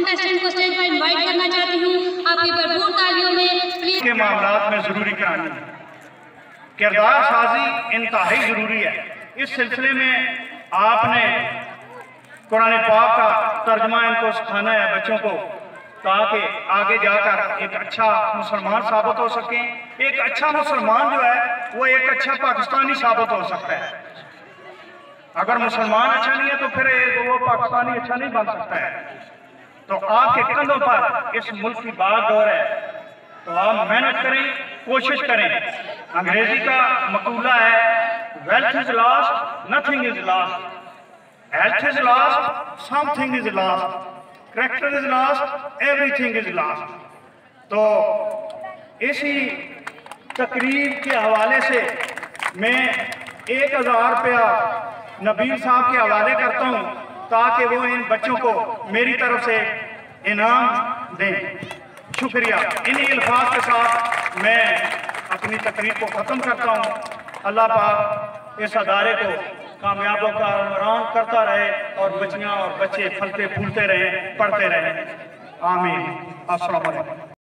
Contestant को stage पर invite करना चाहती हूँ। आपकी भरपूर तालियों में प्लीज। के मामलात में जरूरी करानी है, किरदार साजी इंतहाई जरूरी है। इस सिलसिले में आपने कुरान पाक का तर्जुमा इनको सिखाना है बच्चों को, ताकि आगे जाकर एक अच्छा मुसलमान साबित हो सके। एक अच्छा मुसलमान जो है वो एक अच्छा पाकिस्तानी साबित हो सकता है। अगर मुसलमान अच्छा नहीं है तो फिर वो पाकिस्तानी अच्छा नहीं बन सकता है। तो आपके कंधों पर इस मुल्क की बात दौर है, तो आप मेहनत करें, कोशिश करें। अंग्रेजी का मकूला है, wealth is lost, nothing is lost, health is lost, something is lost, character is lost, everything is lost. तो इसी तकरीर के हवाले से मैं 1000 रुपया नबील साहब के हवाले करता हूँ, ताकि वो इन बच्चों को मेरी तरफ से इनाम दें। शुक्रिया। इन्हीं अल्फाज के साथ मैं अपनी तकरीर को ख़त्म करता हूँ। अल्लाह पाक इस अदारे को कामयाबों का उमरान करता रहे और बच्चियाँ और बच्चे फलते फूलते रहें, पढ़ते रहें। आमीन। अस्सलाम वालेकुम।